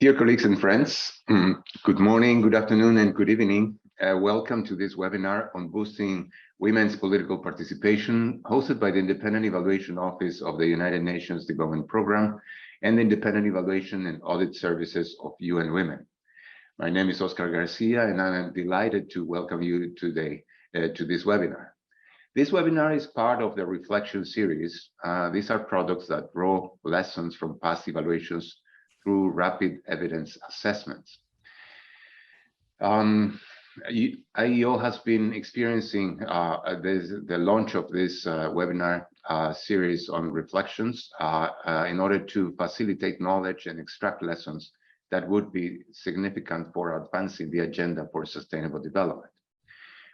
Dear colleagues and friends, good morning, good afternoon, and good evening. Welcome to this webinar on boosting women's political participation, hosted by the Independent Evaluation Office of the United Nations Development Program and the Independent Evaluation and Audit Services of UN Women. My name is Oscar Garcia, and I am delighted to welcome you today to this webinar. This webinar is part of the reflection series. These are products that draw lessons from past evaluations through rapid evidence assessments. IEO has been experiencing the launch of this webinar series on reflections in order to facilitate knowledge and extract lessons that would be significant for advancing the agenda for sustainable development.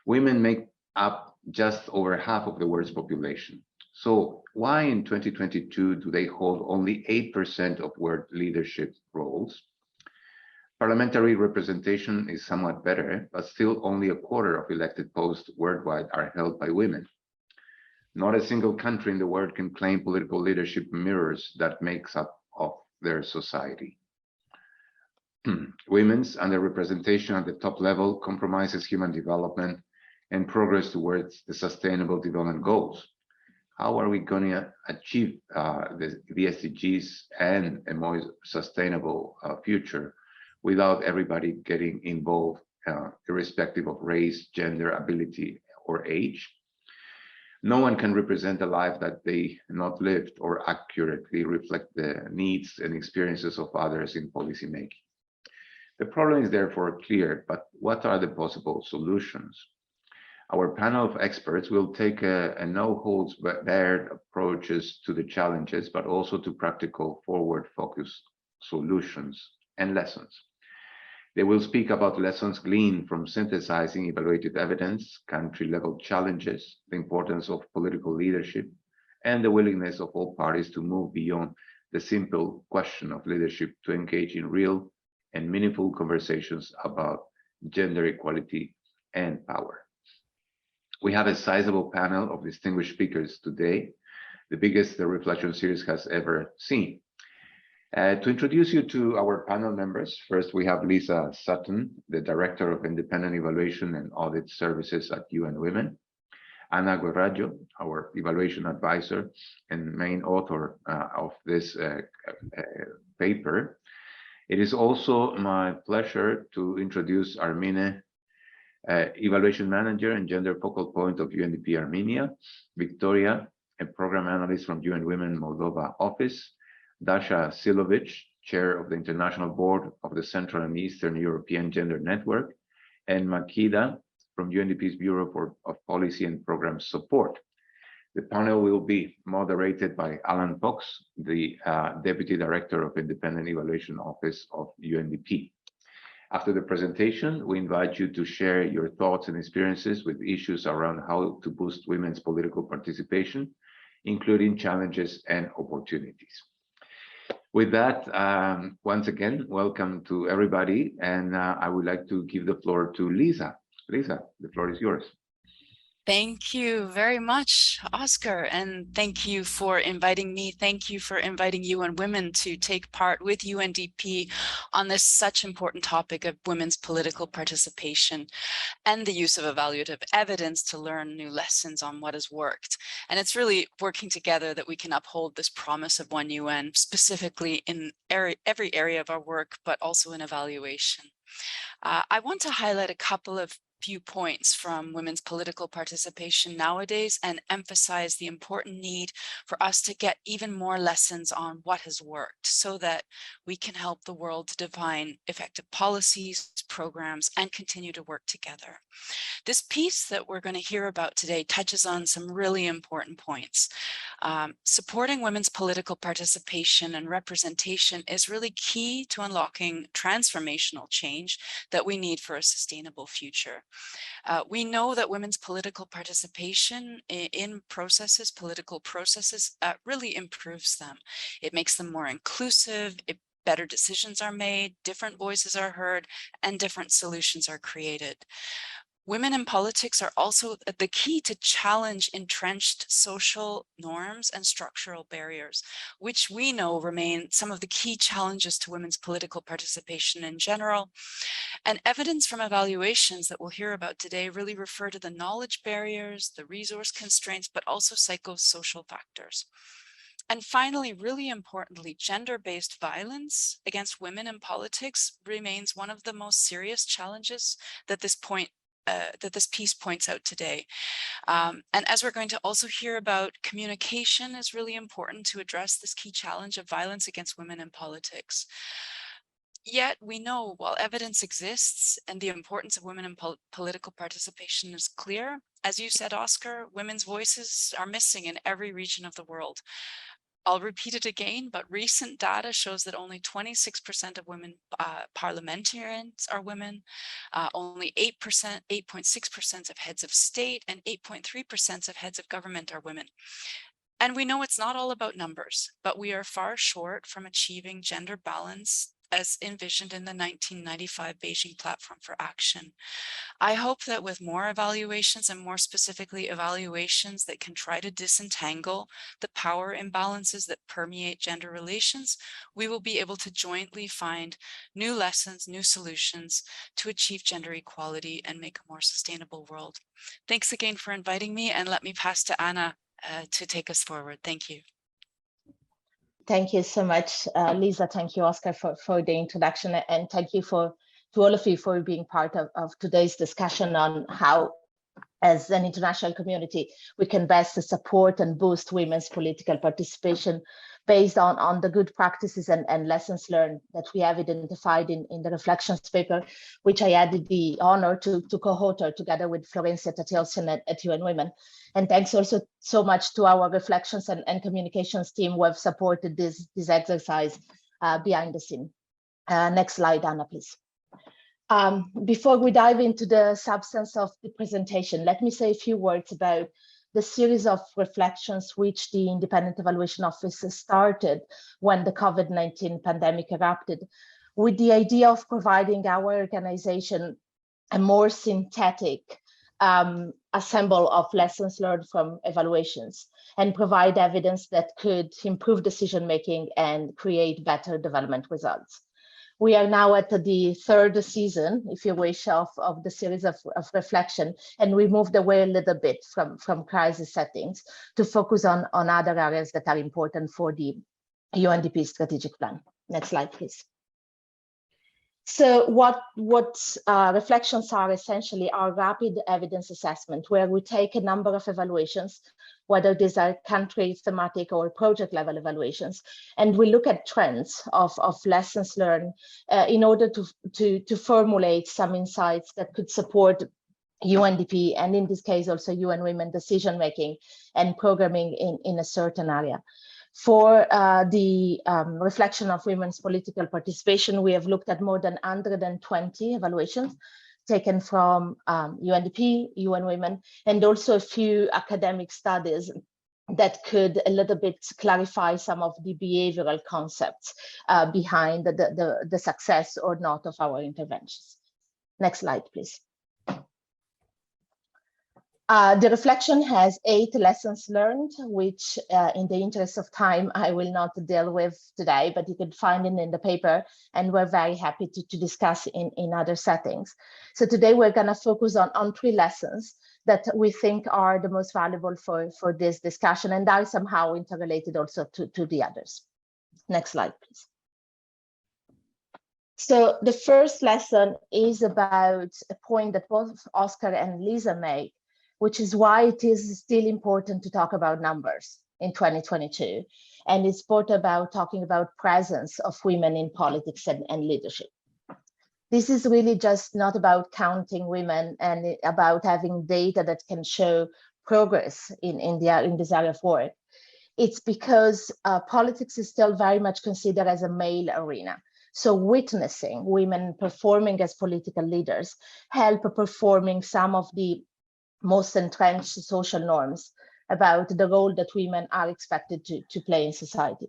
Women make up just over half of the world's population. So why in 2022 do they hold only 8% of world leadership roles? Parliamentary representation is somewhat better, but still only a quarter of elected posts worldwide are held by women. Not a single country in the world can claim political leadership mirrors that makes up of their society. Women's underrepresentation at the top level compromises human development and progress towards the sustainable development goals. How are we going to achieve the SDGs and a more sustainable future without everybody getting involved, irrespective of race, gender, ability, or age? No one can represent a life that they not lived or accurately reflect the needs and experiences of others in policymaking. The problem is therefore clear, but what are the possible solutions? Our panel of experts will take a no-holds-barred approaches to the challenges, but also to practical forward-focused solutions and lessons. They will speak about lessons gleaned from synthesizing evaluated evidence, country-level challenges, the importance of political leadership, and the willingness of all parties to move beyond the simple question of leadership to engage in real and meaningful conversations about gender equality and power. We have a sizable panel of distinguished speakers today, the biggest the reflection series has ever seen. To introduce you to our panel members, first we have Lisa Sutton, the Director of Independent Evaluation and Audit Services at UN Women, Anna Guerraggio, our evaluation advisor and main author of this paper. It is also my pleasure to introduce Armine, Evaluation Manager and Gender Focal Point of UNDP Armenia, Victoria, a Program Analyst from UN Women Moldova Office, Daša, Šilović, Chair of the International Board of the Central and Eastern European Gender Network, and Makeda from UNDP's Bureau of Policy and Program Support. The panel will be moderated by Alan Fox, the Deputy Director of Independent Evaluation Office of UNDP. After the presentation, we invite you to share your thoughts and experiences with issues around how to boost women's political participation, including challenges and opportunities. With that, once again, welcome to everybody, and I would like to give the floor to Lisa. Lisa, the floor is yours. Thank you very much, Oscar, and thank you for inviting me. Thank you for inviting UN Women to take part with UNDP on this such important topic of women's political participation and the use of evaluative evidence to learn new lessons on what has worked. And it's really working together that we can uphold this promise of One UN, specifically in every area of our work, but also in evaluation. I want to highlight a couple of few points from women's political participation nowadays and emphasize the important need for us to get even more lessons on what has worked so that we can help the world to define effective policies, programs, and continue to work together. This piece that we're going to hear about today touches on some really important points. Supporting women's political participation and representation is really key to unlocking transformational change that we need for a sustainable future. We know that women's political participation in political processes, really improves them. It makes them more inclusive, better decisions are made, different voices are heard, and different solutions are created. Women in politics are also the key to challenge entrenched social norms and structural barriers, which we know remain some of the key challenges to women's political participation in general. And evidence from evaluations that we'll hear about today really refer to the knowledge barriers, the resource constraints, but also psychosocial factors. And finally, really importantly, gender-based violence against women in politics remains one of the most serious challenges that this piece points out today. And as we're going to also hear about, communication is really important to address this key challenge of violence against women in politics. Yet we know while evidence exists and the importance of women in political participation is clear, as you said, Oscar, women's voices are missing in every region of the world. I'll repeat it again, but recent data shows that only 26% of women parliamentarians are women, only 8.6% of heads of state, and 8.3% of heads of government are women. And we know it's not all about numbers, but we are far short from achieving gender balance as envisioned in the 1995 Beijing Platform for Action. I hope that with more evaluations, and more specifically evaluations that can try to disentangle the power imbalances that permeate gender relations, we will be able to jointly find new lessons, new solutions to achieve gender equality and make a more sustainable world. Thanks again for inviting me, and let me pass to Anna to take us forward. Thank you. Thank you so much, Lisa. Thank you, Oscar, for the introduction, and thank you to all of you for being part of today's discussion on how, as an international community, we can best support and boost women's political participation based on the good practices and lessons learned that we have identified in the reflections paper, which I had the honor to co-author together with Florencia Tatielsen at UN Women. And thanks also so much to our reflections and communications team who have supported this exercise behind the scene. Next slide, Anna, please. Before we dive into the substance of the presentation, let me say a few words about the series of reflections which the Independent Evaluation Office started when the COVID-19 pandemic erupted, with the idea of providing our organization a more synthetic assemble of lessons learned from evaluations and provide evidence that could improve decision-making and create better development results. We are now at the third season, if you wish, of the series of reflection, and we moved away a little bit from crisis settings to focus on other areas that are important for the UNDP strategic plan. Next slide, please. So what reflections are essentially our rapid evidence assessment, where we take a number of evaluations, whether these are country, thematic, or project level evaluations, and we look at trends of lessons learned in order to formulate some insights that could support UNDP, and in this case also UN Women, decision making and programming in a certain area. For the reflection of women's political participation, we have looked at more than 120 evaluations taken from UNDP, UN Women, and also a few academic studies that could a little bit clarify some of the behavioral concepts behind the success or not of our interventions. Next slide, please. The reflection has 8 lessons learned, which in the interest of time, I will not deal with today, but you could find it in the paper, and we're very happy to discuss in other settings. So today we're going to focus on 3 lessons that we think are the most valuable for this discussion, and are somehow interrelated also to the others. Next slide, please. So the first lesson is about a point that both Oscar and Lisa made, which is why it is still important to talk about numbers in 2022. And it's both about talking about presence of women in politics and leadership. This is really just not about counting women and about having data that can show progress in this area of work. It's because politics is still very much considered as a male arena. So witnessing women performing as political leaders help performing some of the most entrenched social norms about the role that women are expected to play in society.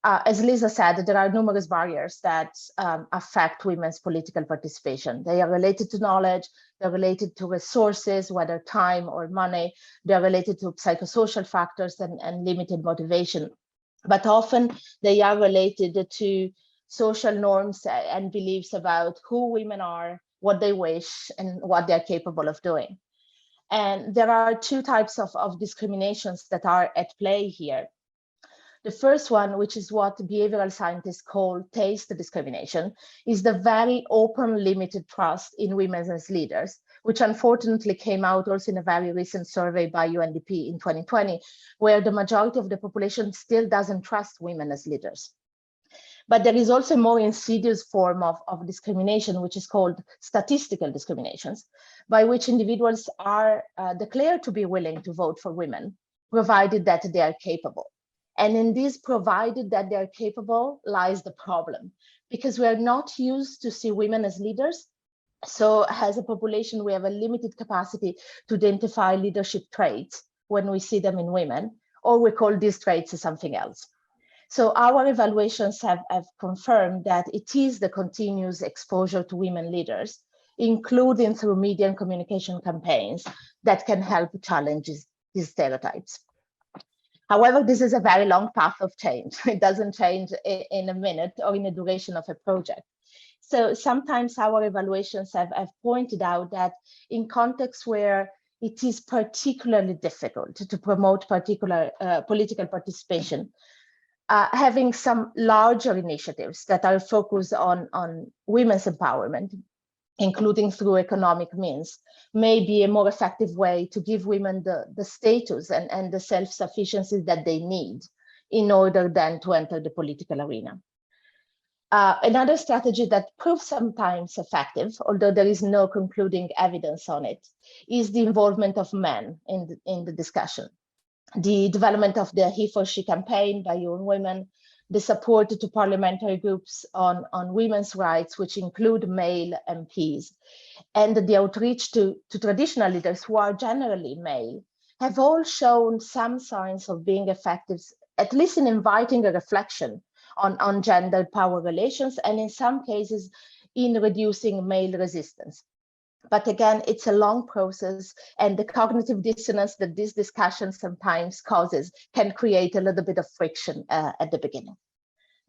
As Lisa said, there are numerous barriers that affect women's political participation. They are related to knowledge, they're related to resources, whether time or money, they're related to psychosocial factors and limited motivation. But often they are related to social norms and beliefs about who women are, what they wish, and what they're capable of doing. And there are two types of discriminations that are at play here. The first one, which is what behavioral scientists call taste discrimination, is the very open, limited trust in women as leaders, which unfortunately came out also in a very recent survey by UNDP in 2020, where the majority of the population still doesn't trust women as leaders. But there is also a more insidious form of discrimination, which is called statistical discriminations, by which individuals are declared to be willing to vote for women, provided that they are capable. And in this provided that they're capable lies the problem, because we are not used to see women as leaders. So as a population, we have a limited capacity to identify leadership traits when we see them in women, or we call these traits something else. So our evaluations have confirmed that it is the continuous exposure to women leaders, including through media and communication campaigns, that can help challenge these stereotypes. However, this is a very long path of change. It doesn't change in a minute or in the duration of a project. So sometimes our evaluations have pointed out that in contexts where it is particularly difficult to promote particular political participation, having some larger initiatives that are focused on women's empowerment, including through economic means, may be a more effective way to give women the status and the self-sufficiency that they need in order then to enter the political arena. Another strategy that proves sometimes effective, although there is no concluding evidence on it, is the involvement of men in the discussion. The development of the He for She campaign by UN Women, the support to parliamentary groups on women's rights, which include male MPs, and the outreach to traditional leaders who are generally male, have all shown some signs of being effective, at least in inviting a reflection on gender power relations, and in some cases in reducing male resistance. But again, it's a long process, and the cognitive dissonance that this discussion sometimes causes can create a little bit of friction at the beginning.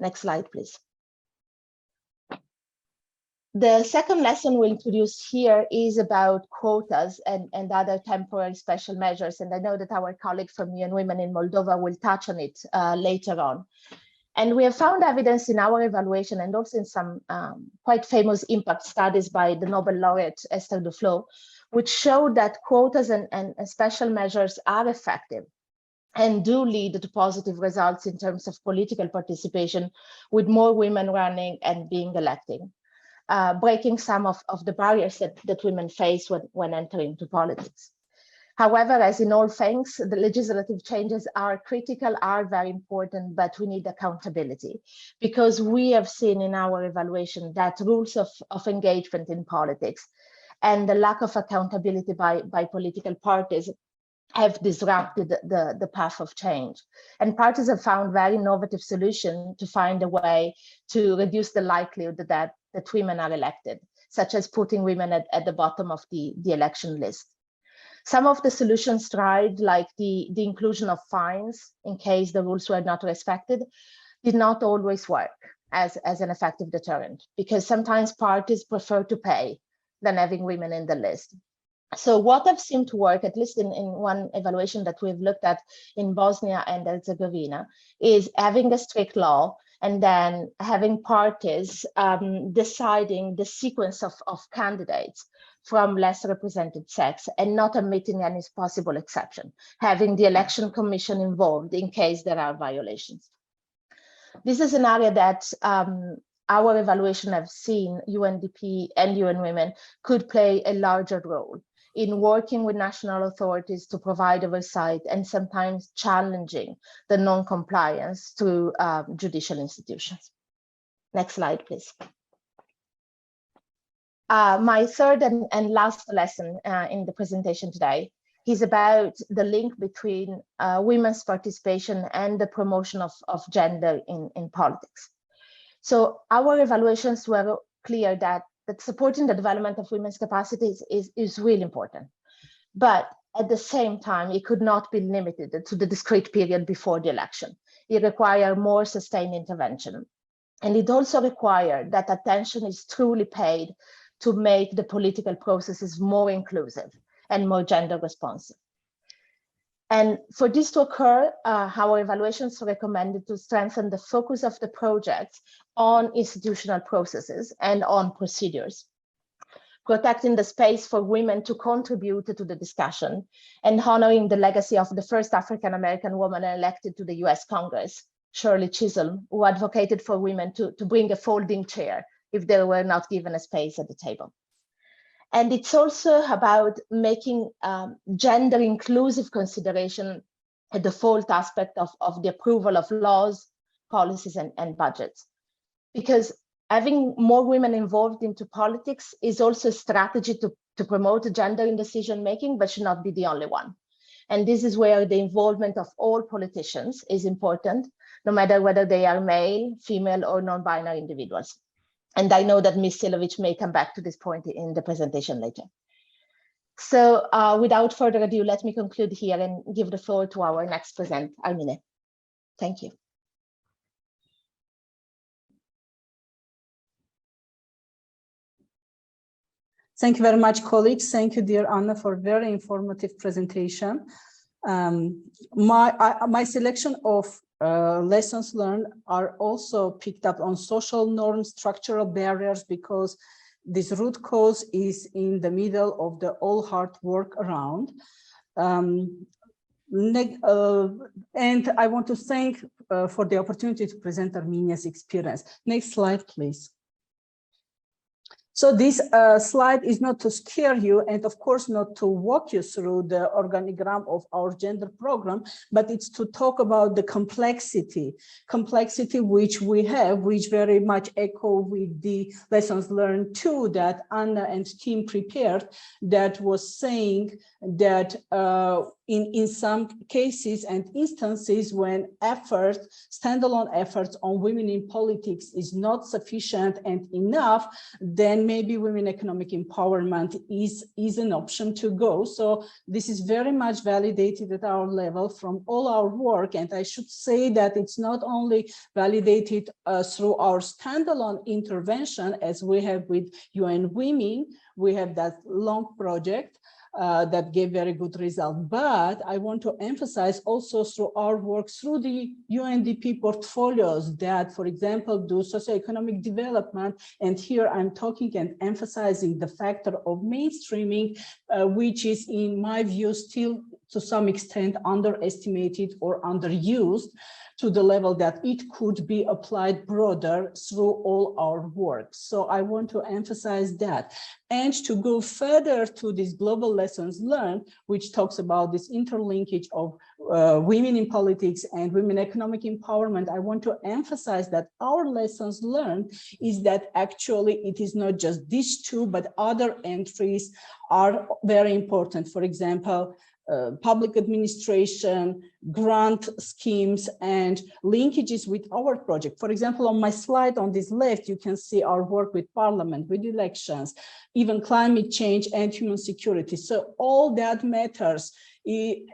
Next slide, please. The second lesson we'll introduce here is about quotas and other temporary special measures. And I know that our colleague from UN Women in Moldova will touch on it later on. And we have found evidence in our evaluation and also in some quite famous impact studies by the Nobel laureate Esther Duflo, which show that quotas and special measures are effective and do lead to positive results in terms of political participation, with more women running and being elected, breaking some of the barriers that women face when entering into politics. However, as in all things, the legislative changes are critical, are very important, but we need accountability, because we have seen in our evaluation that rules of engagement in politics and the lack of accountability by political parties have disrupted the path of change. And parties have found very innovative solutions to find a way to reduce the likelihood that women are elected, such as putting women at the bottom of the election list. Some of the solutions tried, like the inclusion of fines in case the rules were not respected, did not always work as an effective deterrent, because sometimes parties prefer to pay than having women in the list. So what have seemed to work, at least in one evaluation that we've looked at in Bosnia and Herzegovina, is having a strict law and then having parties deciding the sequence of candidates from less represented sex and not omitting any possible exception, having the election commission involved in case there are violations. This is an area that our evaluation have seen UNDP and UN Women could play a larger role in working with national authorities to provide oversight and sometimes challenging the non-compliance through judicial institutions. Next slide, please. My third and last lesson in the presentation today is about the link between women's participation and the promotion of gender in politics. So our evaluations were clear that supporting the development of women's capacities is really important. But at the same time, it could not be limited to the discrete period before the election. It required more sustained intervention. And it also required that attention is truly paid to make the political processes more inclusive and more gender responsive. And for this to occur, our evaluations recommended to strengthen the focus of the project on institutional processes and on procedures, protecting the space for women to contribute to the discussion, and honoring the legacy of the first African-American woman elected to the US Congress, Shirley Chisholm, who advocated for women to bring a folding chair if they were not given a space at the table. And it's also about making gender inclusive consideration a default aspect of the approval of laws, policies, and budgets. Because having more women involved into politics is also a strategy to promote gender in decision-making, but should not be the only one. And this is where the involvement of all politicians is important, no matter whether they are male, female, or non-binary individuals. And I know that Ms. Šilović may come back to this point in the presentation later. So without further ado, let me conclude here and give the floor to our next presenter, Armine. Thank you. Thank you very much, colleagues. Thank you, dear Anna, for a very informative presentation. My selection of lessons learned are also picked up on social norms, structural barriers, because this root cause is in the middle of the all hard work around. And I want to thank for the opportunity to present Armenia's experience. Next slide, please. So this slide is not to scare you, and of course not to walk you through the organigram of our gender program, but it's to talk about the complexity which we have, which very much echo with the lessons learned too that Anna and team prepared, that was saying that in some cases and instances when standalone efforts on women in politics is not sufficient and enough, then maybe women economic empowerment is an option to go. So this is very much validated at our level from all our work. And I should say that it's not only validated through our standalone intervention, as we have with UN Women. We have that long project that gave very good result. But I want to emphasize also through our work through the UNDP portfolios that, for example, do socioeconomic development. And here I'm talking and emphasizing the factor of mainstreaming, which is, in my view, still to some extent underestimated or underused, to the level that it could be applied broader through all our work. So I want to emphasize that. And to go further to this global lessons learned, which talks about this interlinkage of women in politics and women economic empowerment, I want to emphasize that our lessons learned is that actually it is not just these two, but other entries are very important. For example, public administration, grant schemes, and linkages with our project. For example, on my slide on this left, you can see our work with parliament, with elections, even climate change and human security. So all that matters,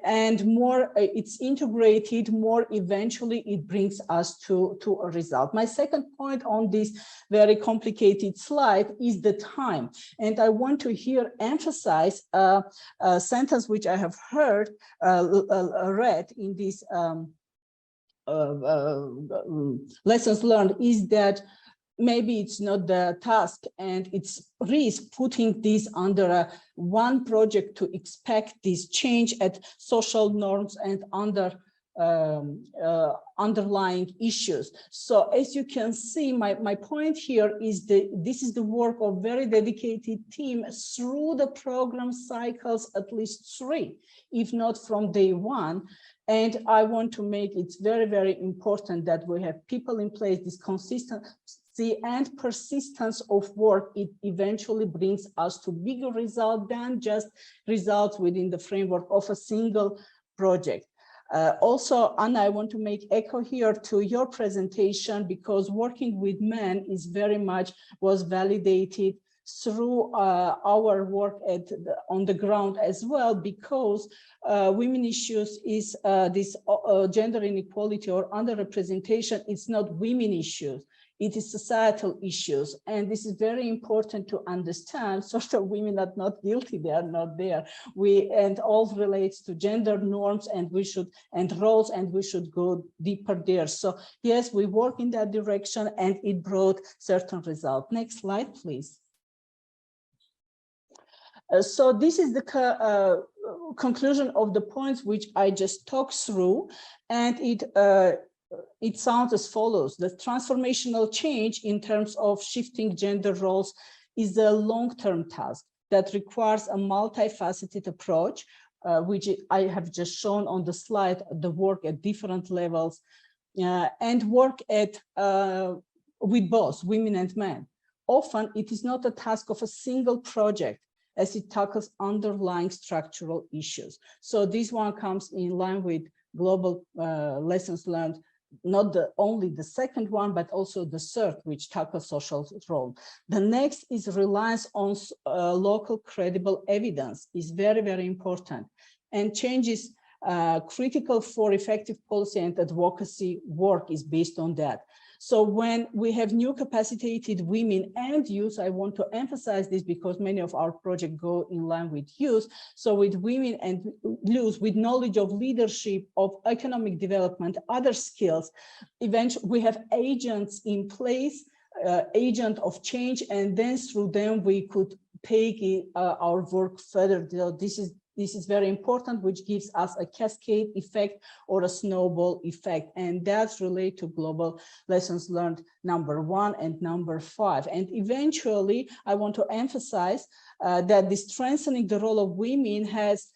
and more it's integrated, more eventually it brings us to a result. My second point on this very complicated slide is the time. And I want to here emphasize a sentence which I have heard, read in this lessons learned, is that maybe it's not the task and it's risk putting this under one project to expect this change at social norms and underlying issues. So as you can see, my point here is this is the work of very dedicated team through the program cycles, at least 3, if not from day 1. And I want to make it very, very important that we have people in place, this consistency consistency and persistence of work, it eventually brings us to bigger results than just results within the framework of a single project. Also, Anna, I want to make echo here to your presentation, because working with men is very much was validated through our work on the ground as well, because women issues is this gender inequality or underrepresentation. It's not women issues, it is societal issues. And this is very important to understand. Sort of women are not guilty, they are not there. And all relates to gender norms and roles, and we should go deeper there. So yes, we work in that direction and it brought certain results. Next slide, please. So this is the conclusion of the points which I just talked through, and it sounds as follows. The transformational change in terms of shifting gender roles is a long-term task that requires a multifaceted approach, which I have just shown on the slide, the work at different levels, and work with both women and men. Often it is not a task of a single project, as it tackles underlying structural issues. So this one comes in line with global lessons learned, not only the second one, but also the third, which tackles social role. The next is reliance on local credible evidence is very, very important, and change is critical for effective policy and advocacy work is based on that. So when we have new capacitated women and youth, I want to emphasize this because many of our projects go in line with youth. So with women and youth, with knowledge of leadership, of economic development, other skills, eventually we have agents in place, agent of change, and then through them we could take our work further. This is very important, which gives us a cascade effect or a snowball effect. And that's related to global lessons learned #1 and #5. And eventually, I want to emphasize that the strengthening the role of women has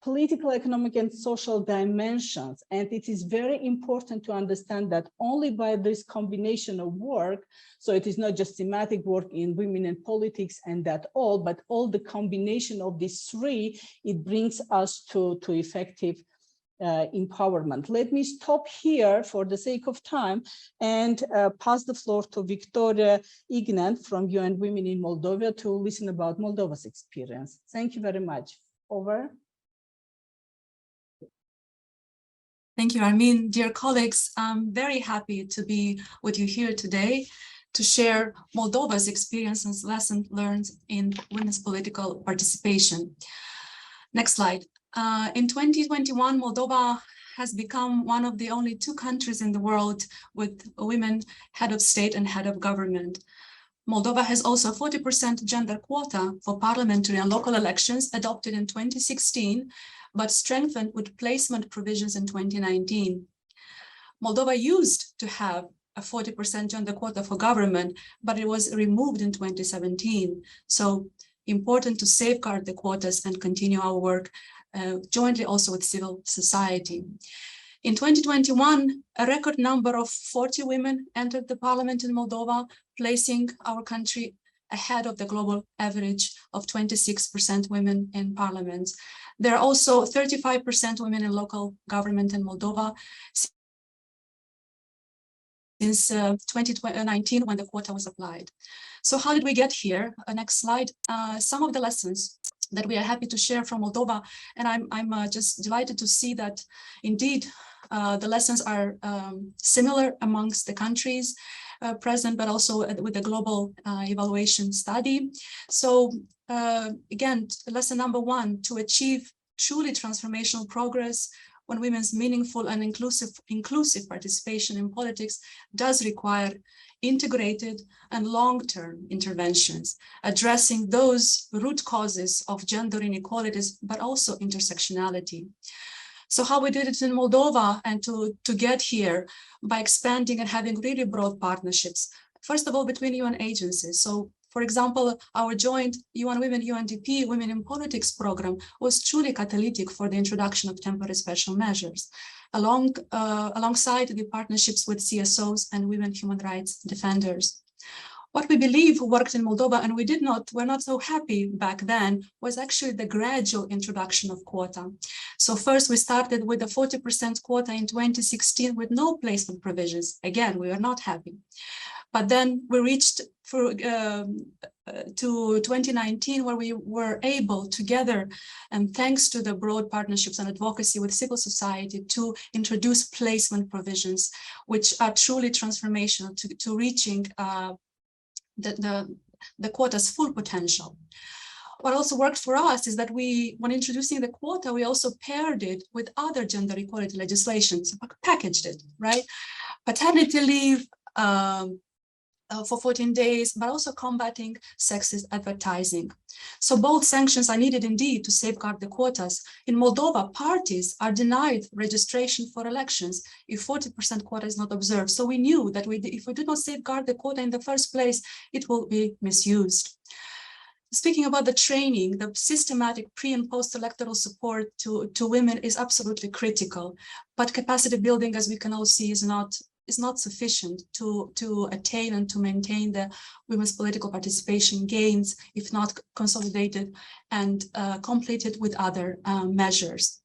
political, economic, and social dimensions. And it is very important to understand that only by this combination of work, so it is not just thematic work in women and politics and that all, but all the combination of these three, it brings us to effective empowerment. Let me stop here for the sake of time and pass the floor to Victoria Ignat from UN Women in Moldova to listen about Moldova's experience. Thank you very much. Over. Thank you, Armine. Dear colleagues, I'm very happy to be with you here today to share Moldova's experience and lessons learned in women's political participation. Next slide. In 2021, Moldova has become one of the only 2 countries in the world with women head of state and head of government. Moldova has also a 40% gender quota for parliamentary and local elections adopted in 2016, but strengthened with placement provisions in 2019. Moldova used to have a 40% gender quota for government, but it was removed in 2017. So important to safeguard the quotas and continue our work jointly also with civil society. In 2021, a record number of 40 women entered the parliament in Moldova, placing our country ahead of the global average of 26% women in parliament. There are also 35% women in local government in Moldova since 2019 when the quota was applied. So how did we get here? Next slide. Some of the lessons that we are happy to share from Moldova, and I'm just delighted to see that indeed the lessons are similar amongst the countries present, but also with the global evaluation study. So again, lesson #1, to achieve truly transformational progress when women's meaningful and inclusive participation in politics does require integrated and long-term interventions, addressing those root causes of gender inequalities, but also intersectionality. So how we did it in Moldova and to get here by expanding and having really broad partnerships, first of all, between UN agencies. So for example, our joint UN Women, UNDP Women in Politics program was truly catalytic for the introduction of temporary special measures, alongside the partnerships with CSOs and women human rights defenders. What we believe worked in Moldova, and we're not so happy back then, was actually the gradual introduction of quota. So first we started with a 40% quota in 2016 with no placement provisions. Again, we are not happy. But then we reached to 2019, where we were able together, and thanks to the broad partnerships and advocacy with civil society, to introduce placement provisions, which are truly transformational to reaching the quota's full potential. What also worked for us is that when introducing the quota, we also paired it with other gender equality legislations, packaged it, right? Paternity leave, for 14 days, but also combating sexist advertising. So both sanctions are needed indeed to safeguard the quotas. In Moldova, parties are denied registration for elections if 40% quota is not observed. So we knew that if we did not safeguard the quota in the first place, it will be misused. Speaking about the training, the systematic pre- and post-electoral support to women is absolutely critical, but capacity building, as we can all see, is not sufficient to attain and to maintain the women's political participation gains, if not consolidated and completed with other measures.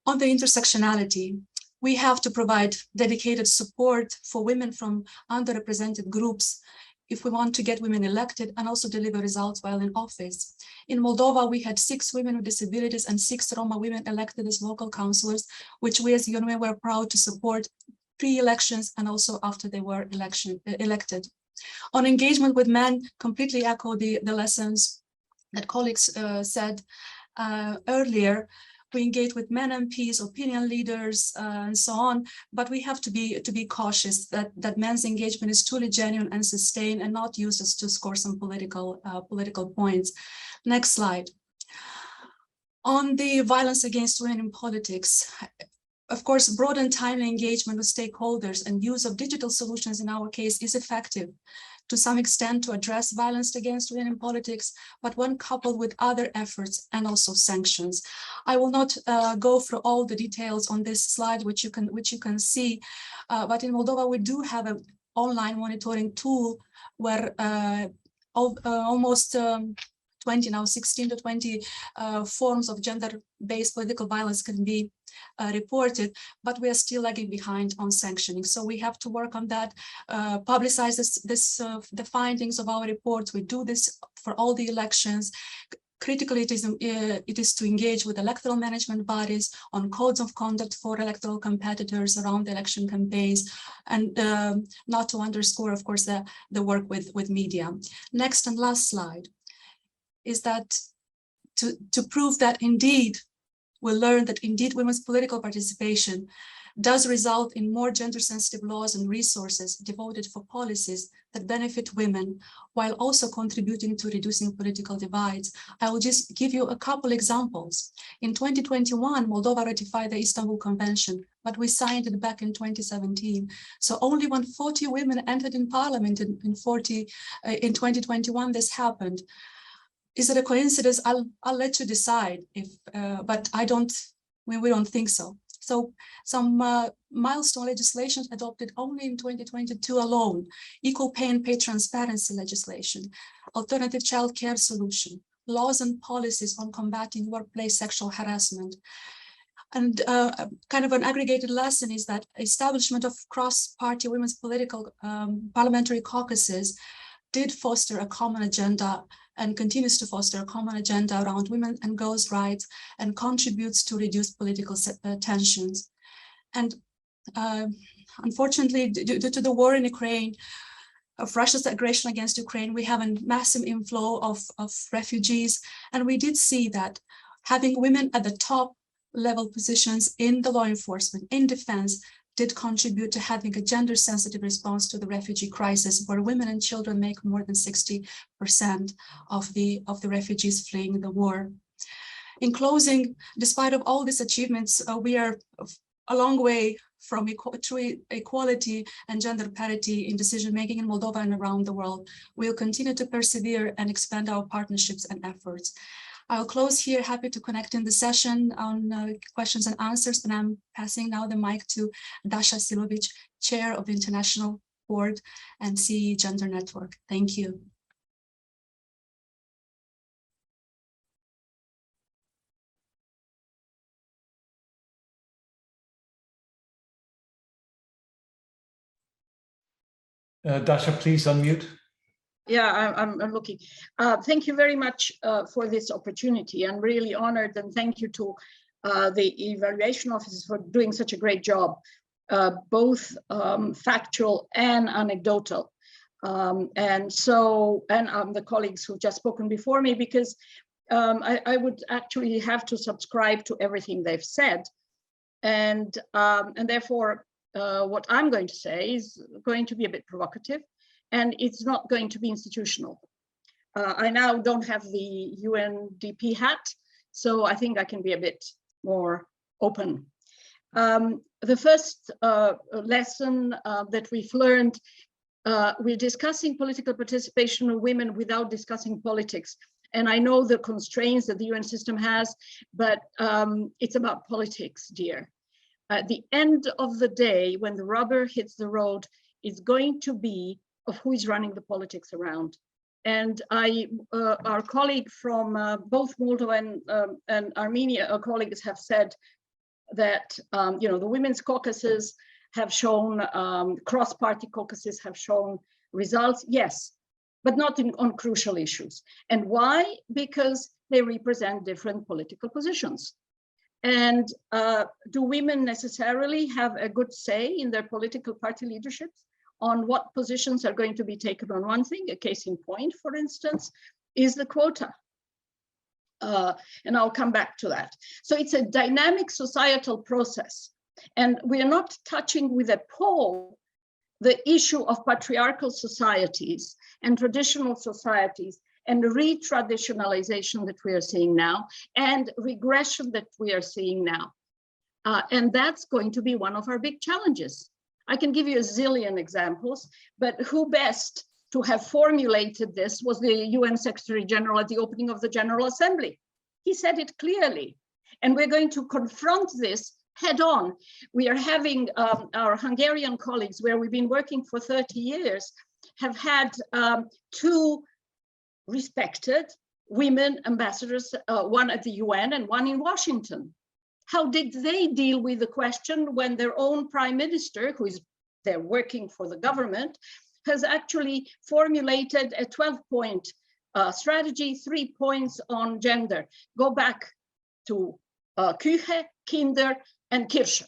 On the intersectionality, we have to provide dedicated support for women from underrepresented groups if we want to get women elected and also deliver results while in office. In Moldova, we had 6 women with disabilities and 6 Roma women elected as local councillors, which we as UNDP were proud to support pre-elections and also after they were elected. On engagement with men, completely echo the lessons that colleagues said earlier. We engage with men MPs, opinion leaders, and so on, but we have to be cautious that men's engagement is truly genuine and sustained and not used as to score some political points. Next slide. On the violence against women in politics, of course, broad and timely engagement with stakeholders and use of digital solutions in our case is effective to some extent to address violence against women in politics, but when coupled with other efforts and also sanctions. I will not go through all the details on this slide, which you can see, but in Moldova we do have an online monitoring tool where almost 16 to 20 forms of gender-based political violence can be reported, but we are still lagging behind on sanctioning. So we have to work on that, publicize the findings of our reports. We do this for all the elections. Critically, it is to engage with electoral management bodies on codes of conduct for electoral competitors around the election campaigns, and not to underscore, of course, the work with media. Next and last slide is that to prove that indeed we learned that indeed women's political participation does result in more gender-sensitive laws and resources devoted for policies that benefit women, while also contributing to reducing political divides. I will just give you a couple examples. In 2021, Moldova ratified the Istanbul Convention, but we signed it back in 2017. So only when 40 women entered in parliament in 2021, this happened. Is it a coincidence? I'll let you decide if, but we don't think so. So some milestone legislation adopted only in 2022 alone: equal pay and pay transparency legislation, alternative child care solution, laws and policies on combating workplace sexual harassment. And kind of an aggregated lesson is that establishment of cross-party women's political parliamentary caucuses did foster a common agenda and continues to foster a common agenda around women and girls' rights, and contributes to reduce political tensions. And unfortunately, due to the war in Ukraine, of Russia's aggression against Ukraine, we have a massive inflow of refugees. And we did see that having women at the top level positions in the law enforcement, in defense, did contribute to having a gender-sensitive response to the refugee crisis, where women and children make more than 60% of the refugees fleeing the war. In closing, despite of all these achievements, we are a long way from true equality and gender parity in decision-making in Moldova and around the world. We'll continue to persevere and expand our partnerships and efforts. I'll close here, happy to connect in the session on questions and answers, and I'm passing now the mic to Daša, Šilović, Chair of the International board and CE Gender Network. Thank you. Daša, please unmute. Yeah, I'm looking. Thank you very much for this opportunity. I'm really honored, and thank you to the evaluation officers for doing such a great job, both factual and anecdotal. And the colleagues who've just spoken before me, because I would actually have to subscribe to everything they've said. And therefore, what I'm going to say is going to be a bit provocative, and it's not going to be institutional. I now don't have the UNDP hat, so I think I can be a bit more open. The first lesson that we've learned, we're discussing political participation of women without discussing politics. And I know the constraints that the UN system has, but it's about politics, dear. At the end of the day, when the rubber hits the road, it's going to be of who is running the politics around. And our colleague from both Moldova and Armenia, our colleagues have said that the women's caucuses have shown, cross-party caucuses have shown results, yes, but not on crucial issues. And why? Because they represent different political positions. And do women necessarily have a good say in their political party leaderships on what positions are going to be taken on one thing? A case in point, for instance, is the quota. And I'll come back to that. So it's a dynamic societal process. And we are not touching with a poll the issue of patriarchal societies and traditional societies and the re-traditionalization that we are seeing now and regression that we are seeing now. And that's going to be one of our big challenges. I can give you a zillion examples, but who best to have formulated this was the UN Secretary General at the opening of the General Assembly. He said it clearly, and we're going to confront this head on. We are having our Hungarian colleagues, where we've been working for 30 years, have had two respected women ambassadors, one at the UN and one in Washington. How did they deal with the question when their own prime minister, who is there working for the government, has actually formulated a 12-point strategy, 3 points on gender? Go back to Küche, Kinder, and Kirche.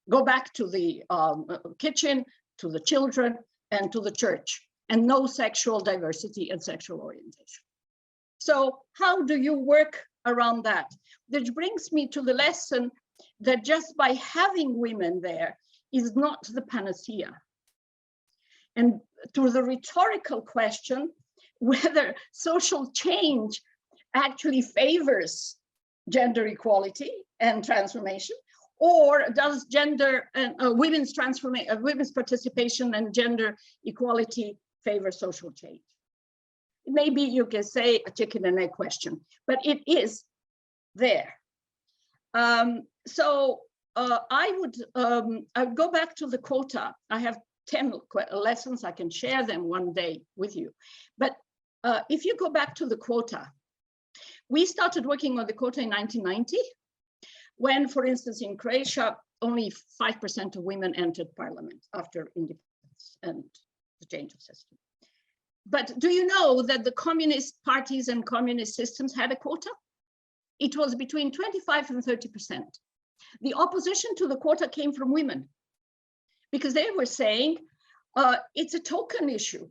Go back to the kitchen, to the children, and to the church, and no sexual diversity and sexual orientation. So how do you work around that? Which brings me to the lesson that just by having women there is not the panacea. And to the rhetorical question, whether social change actually favors gender equality and transformation, or does gender and women's participation and gender equality favor social change? Maybe you can say a chicken and egg question, but it is there. I would go back to the quota. I have 10 lessons. I can share them one day with you. But if you go back to the quota, we started working on the quota in 1990, when, for instance, in Croatia, only 5% of women entered parliament after independence and the change of system. But do you know that the communist parties and communist systems had a quota? It was between 25 and 30%. The opposition to the quota came from women, because they were saying it's a token issue.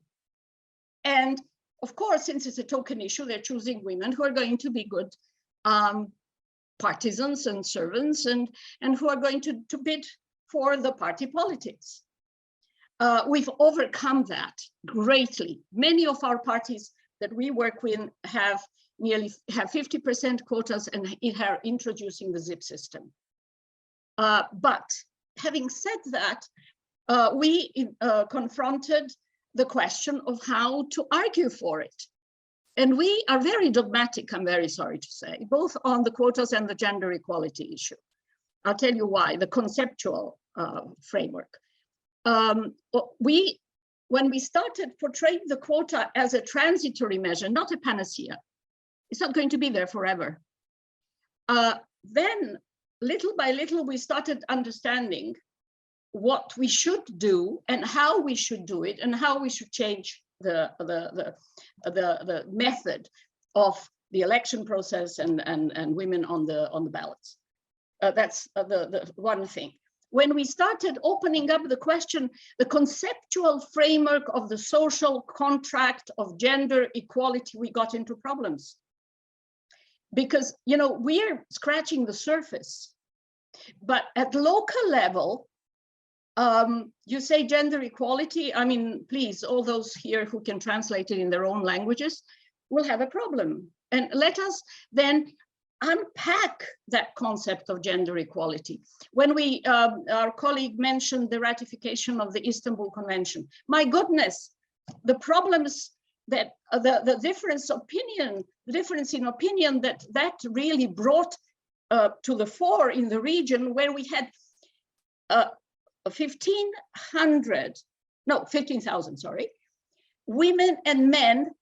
And of course, since it's a token issue, they're choosing women who are going to be good partisans and servants, and who are going to bid for the party politics. We've overcome that greatly. Many of our parties that we work with have 50% quotas and are introducing the ZIP system. But having said that, we confronted the question of how to argue for it. And we are very dogmatic, I'm very sorry to say, both on the quotas and the gender equality issue. I'll tell you why, the conceptual framework. when we started portraying the quota as a transitory measure, not a panacea, it's not going to be there forever. Then little by little, we started understanding what we should do and how we should do it and how we should change the method of the election process and women on the ballots. That's the one thing. When we started opening up the question, the conceptual framework of the social contract of gender equality, we got into problems. Because, you know, we're scratching the surface, but at local level, you say gender equality, I mean, please, all those here who can translate it in their own languages will have a problem. And let us then unpack that concept of gender equality. When our colleague mentioned the ratification of the Istanbul Convention, my goodness, the problems that the difference in opinion that really brought to the fore in the region, where we had 15,000, sorry, women and men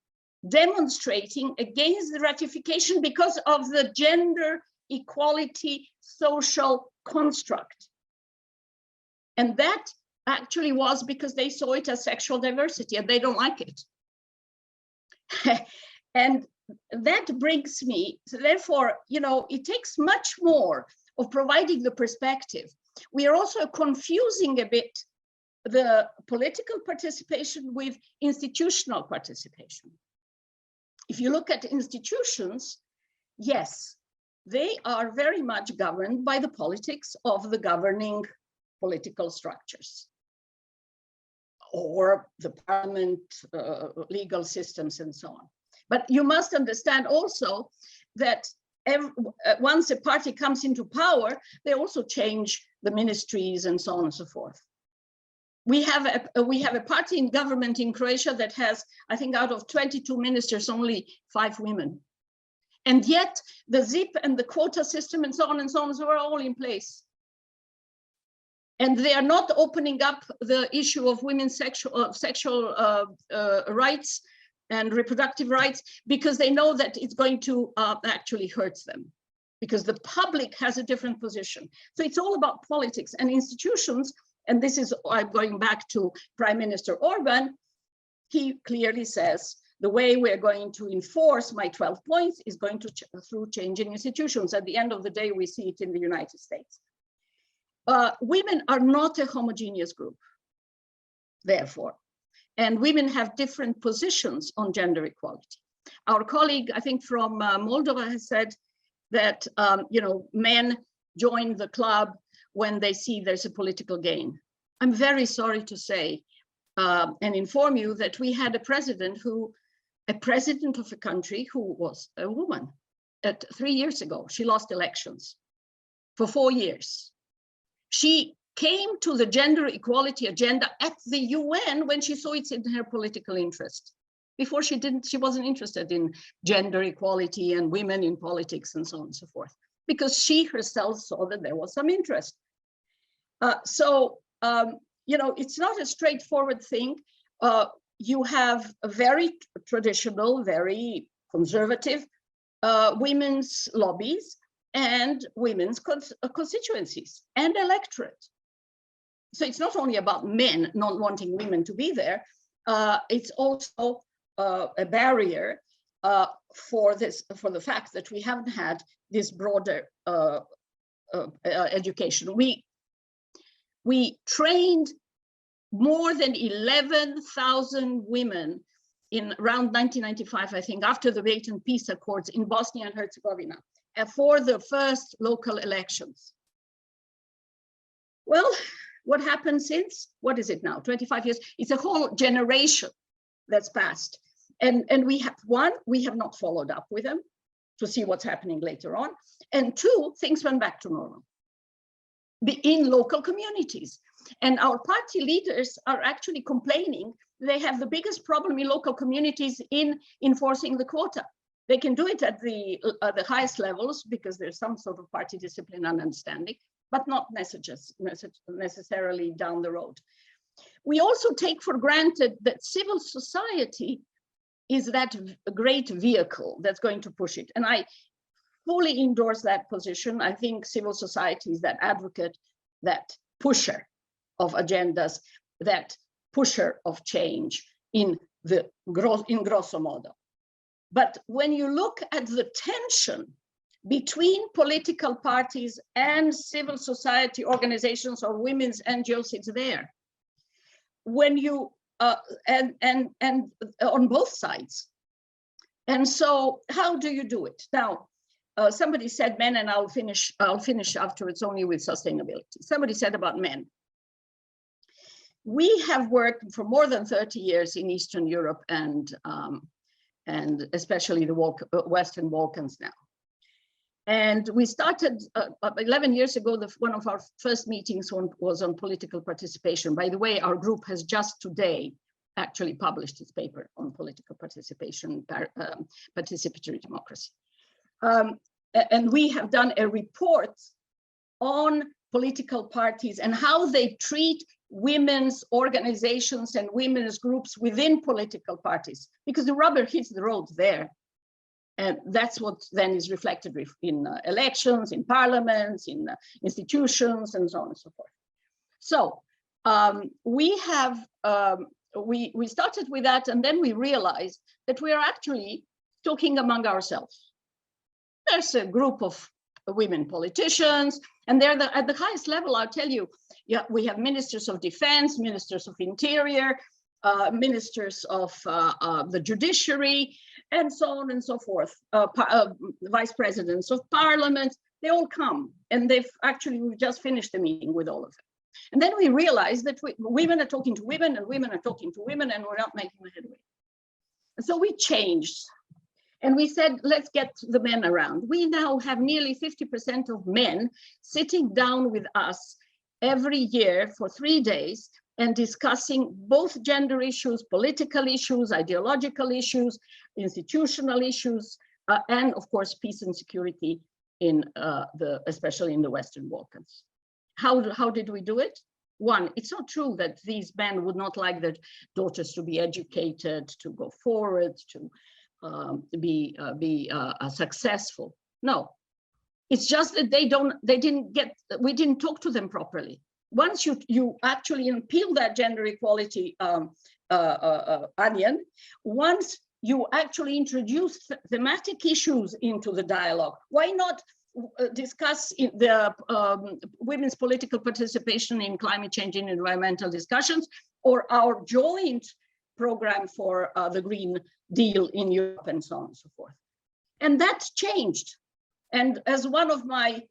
demonstrating against the ratification because of the gender equality social construct. And that actually was because they saw it as sexual diversity and they don't like it. And that brings me, so therefore, you know, it takes much more of providing the perspective. We are also confusing a bit the political participation with institutional participation. If you look at institutions, yes, they are very much governed by the politics of the governing political structures or the parliament, legal systems and so on. But you must understand also that once a party comes into power, they also change the ministries and so on and so forth. We have a party in government in Croatia that has, I think, out of 22 ministers, only 5 women. And yet the ZIP and the quota system and so on are all in place. And they are not opening up the issue of women's sexual rights and reproductive rights, because they know that it's going to actually hurt them, because the public has a different position. So it's all about politics and institutions. And this is, I'm going back to Prime Minister Orban. He clearly says, the way we're going to enforce my 12 points is going to through changing institutions. At the end of the day, we see it in the United States. Women are not a homogeneous group, therefore, and women have different positions on gender equality. Our colleague, I think from Moldova, has said that you know, men join the club when they see there's a political gain. I'm very sorry to say and inform you that we had a president of a country who was a woman. 3 years ago, she lost elections for 4 years. She came to the gender equality agenda at the UN when she saw it's in her political interest. Before she wasn't interested in gender equality and women in politics and so on and so forth, because she herself saw that there was some interest. You know, it's not a straightforward thing. You have a very traditional, very conservative women's lobbies and women's constituencies and electorate. So it's not only about men not wanting women to be there, it's also a barrier for the fact that we haven't had this broader education. We trained more than 11,000 women in around 1995, I think, after the Dayton Peace Accords in Bosnia and Herzegovina, for the first local elections. Well, what happened since? What is it now? 25 years. It's a whole generation that's passed. And we have, one, we have not followed up with them to see what's happening later on. And two, things went back to normal in local communities. And our party leaders are actually complaining they have the biggest problem in local communities in enforcing the quota. They can do it at the highest levels because there's some sort of party discipline and understanding, but not necessarily down the road. We also take for granted that civil society is that great vehicle that's going to push it. And I fully endorse that position. I think civil society is that advocate, that pusher of agendas, that pusher of change in grosso modo. But when you look at the tension between political parties and civil society organizations or women's NGOs, it's there. When you and on both sides. And so how do you do it? Now, somebody said men, and I'll finish afterwards only with sustainability. Somebody said about men. We have worked for more than 30 years in Eastern Europe and especially the Western Balkans now. And we started 11 years ago, one of our first meetings was on political participation. By the way, our group has just today actually published its paper on political participation, participatory democracy. And we have done a report on political parties and how they treat women's organizations and women's groups within political parties, because the rubber hits the road there. And that's what then is reflected in elections, in parliaments, in institutions, and so on and so forth. So we started with that, and then we realized that we are actually talking among ourselves. There's a group of women politicians, and they're at the highest level. I'll tell you, yeah, we have ministers of defense, ministers of interior, ministers of the judiciary, and so on and so forth, vice presidents of parliament. They all come, and we've just finished the meeting with all of them. And then we realized that women are talking to women, and women are talking to women, and we're not making the headway. And so we changed, and we said, let's get the men around. We now have nearly 50% of men sitting down with us every year for 3 days and discussing both gender issues, political issues, ideological issues, institutional issues, and of course, peace and security especially in the Western Balkans. How did we do it? One, it's not true that these men would not like their daughters to be educated, to go forward, to be successful. No, it's just that we didn't talk to them properly. Once you actually peel that gender equality onion, once you actually introduce thematic issues into the dialogue, why not discuss the women's political participation in climate change and environmental discussions, or our joint program for the Green Deal in Europe, and so on and so forth. And that's changed. And as one of my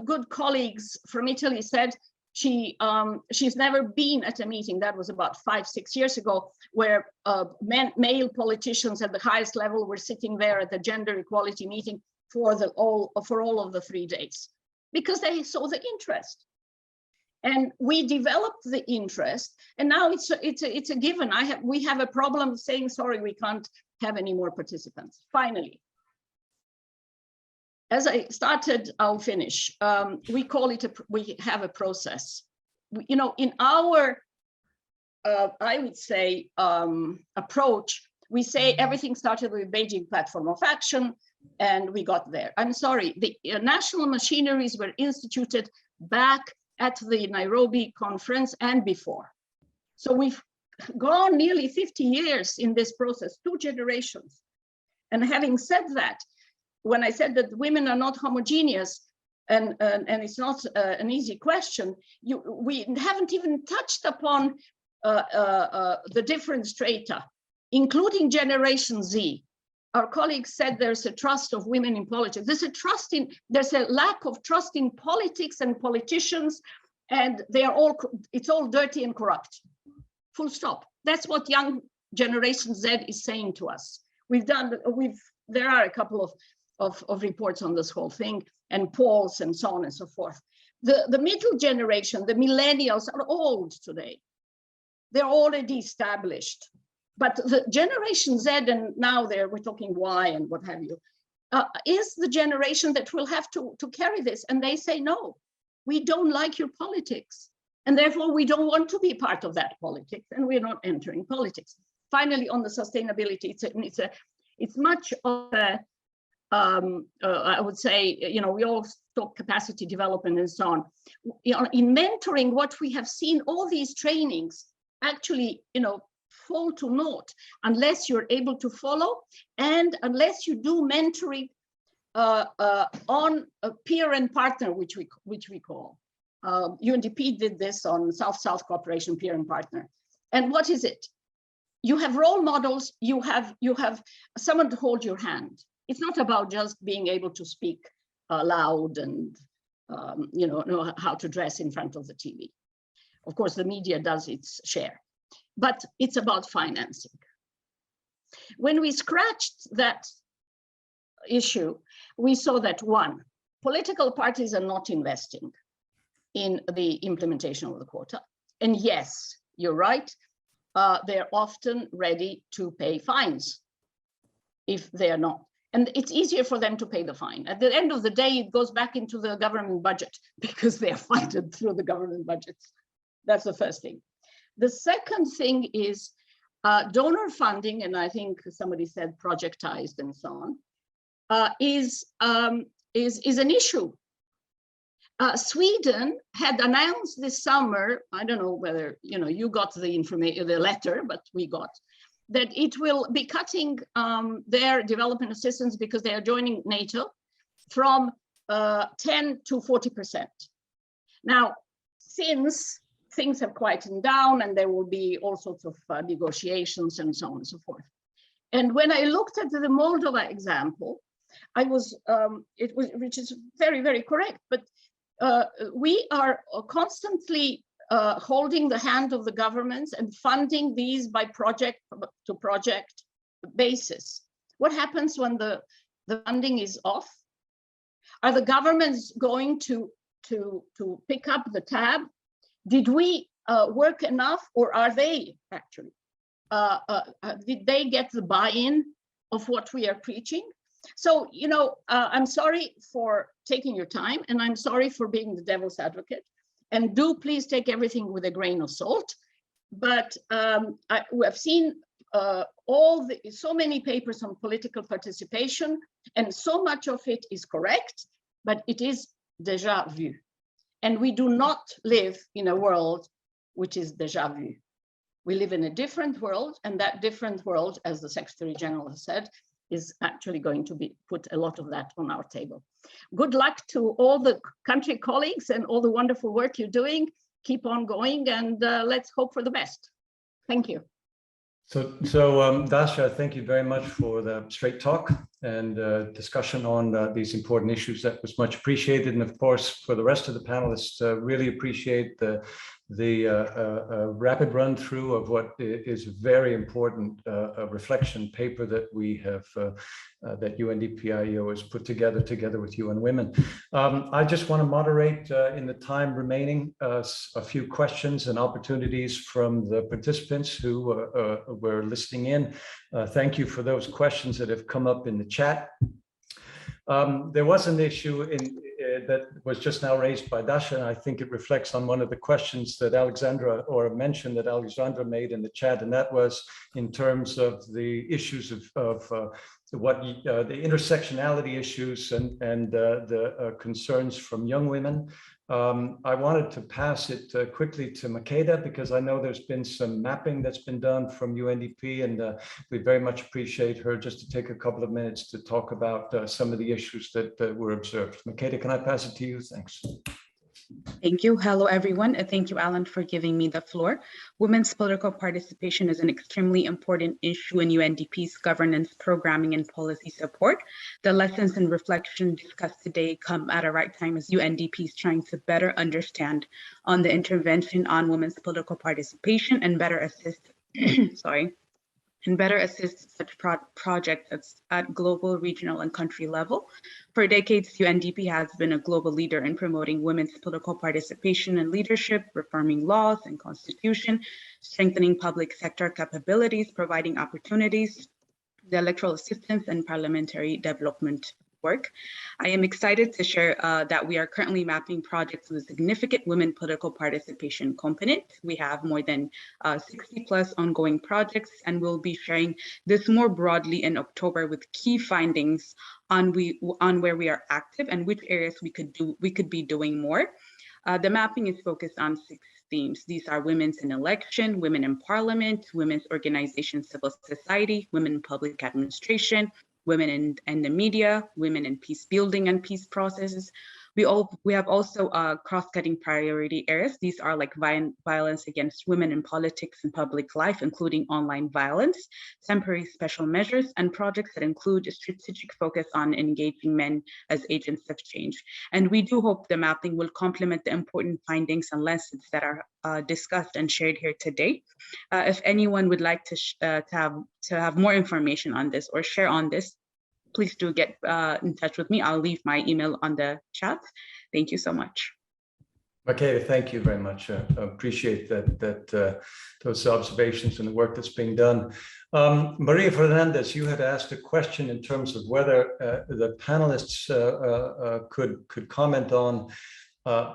good colleagues from Italy said, she's never been at a meeting, that was about 5-6 years ago, where male politicians at the highest level were sitting there at the gender equality meeting for all of the 3 days, because they saw the interest. And we developed the interest, and now it's a given. We have a problem saying, sorry, we can't have any more participants. Finally, as I started, I'll finish. We call it we have a process. In our, I would say, approach, we say everything started with Beijing Platform of Action, and we got there. I'm sorry, the national machineries were instituted back at the Nairobi conference and before. So we've gone nearly 50 years in this process, 2 generations. And having said that, when I said that women are not homogeneous, and it's not an easy question, we haven't even touched upon the different strata, including Generation Z. Our colleagues said there's a trust of women in politics. There's a lack of trust in politics and politicians, and it's all dirty and corrupt. Full stop. That's what young Generation Z is saying to us. There are a couple of reports on this whole thing, and polls and so on and so forth. The middle generation, the millennials, are old today. They're already established. But the Generation Z, and now we're talking Y and what have you, is the generation that will have to carry this. And they say, no, we don't like your politics. And therefore, we don't want to be part of that politics, and we're not entering politics. Finally, on the sustainability, it's much of a, I would say, you know, we all talk capacity development and so on. You know, in mentoring, what we have seen, all these trainings actually, you know, fall to naught unless you're able to follow, and unless you do mentoring on a peer and partner, which we call. UNDP did this on South-South cooperation, peer and partner. And what is it? You have role models, you have someone to hold your hand. It's not about just being able to speak loud and you know how to dress in front of the TV. Of course, the media does its share, but it's about financing. When we scratched that issue, we saw that one, political parties are not investing in the implementation of the quota. And yes, you're right, they're often ready to pay fines if they are not. And it's easier for them to pay the fine. At the end of the day, it goes back into the government budget because they are funded through the government budgets. That's the first thing. The second thing is donor funding, and I think somebody said projectized and so on, is an issue. Sweden had announced this summer, I don't know whether you got the information, the letter, but we got, that it will be cutting their development assistance because they are joining NATO from 10 to 40%. Now, since things have quietened down and there will be all sorts of negotiations and so on and so forth. And when I looked at the Moldova example, I was, which is very, very correct, but we are constantly holding the hand of the governments and funding these by project to project basis. What happens when the funding is off? Are the governments going to pick up the tab? Did we work enough, or are they actually? Did they get the buy-in of what we are preaching? So, I'm sorry for taking your time, and I'm sorry for being the devil's advocate. And do please take everything with a grain of salt. But we have seen so many papers on political participation, and so much of it is correct, but it is déjà vu. And we do not live in a world which is déjà vu. We live in a different world, and that different world, as the Secretary General has said, is actually going to put a lot of that on our table. Good luck to all the country colleagues and all the wonderful work you're doing. Keep on going, and let's hope for the best. Thank you. So Daša, thank you very much for the straight talk and discussion on these important issues. That was much appreciated. And of course, for the rest of the panelists, really appreciate the rapid run through of what is a very important reflection paper that we have, that UNDP has put together with UN Women. I just want to moderate in the time remaining a few questions and opportunities from the participants who were listening in. Thank you for those questions that have come up in the chat. There was an issue that was just now raised by Daša, and I think it reflects on one of the questions that Alexandra, or mentioned that Alexandra made in the chat, and that was in terms of the issues of what the intersectionality issues and the concerns from young women. I wanted to pass it quickly to Makeda, because I know there's been some mapping that's been done from UNDP, and we very much appreciate her just to take a couple of minutes to talk about some of the issues that were observed. Makeda, can I pass it to you? Thanks. Thank you. Hello, everyone. Thank you, Alan, for giving me the floor. Women's political participation is an extremely important issue in UNDP's governance, programming, and policy support. The lessons and reflections discussed today come at a right time as UNDP is trying to better understand on the intervention on women's political participation and better assist, such projects at global, regional, and country level. For decades, UNDP has been a global leader in promoting women's political participation and leadership, reforming laws and constitution, strengthening public sector capabilities, providing opportunities, the electoral assistance, and parliamentary development work. I am excited to share that we are currently mapping projects with a significant women political participation component. We have more than 60 plus ongoing projects, and we'll be sharing this more broadly in October with key findings on where we are active and which areas we could be doing more. The mapping is focused on 6 themes. These are women's in election, women in parliament, women's organization, civil society, women in public administration, women in the media, women in peace building and peace processes. We have also cross-cutting priority areas. These are like violence against women in politics and public life, including online violence, temporary special measures, and projects that include a strategic focus on engaging men as agents of change. And we do hope the mapping will complement the important findings and lessons that are discussed and shared here today. If anyone would like to have more information on this or share on this, please do get in touch with me. I'll leave my email on the chat. Thank you so much. Makeda, thank you very much. I appreciate those observations and the work that's being done. Maria Fernandez, you had asked a question in terms of whether the panelists could comment on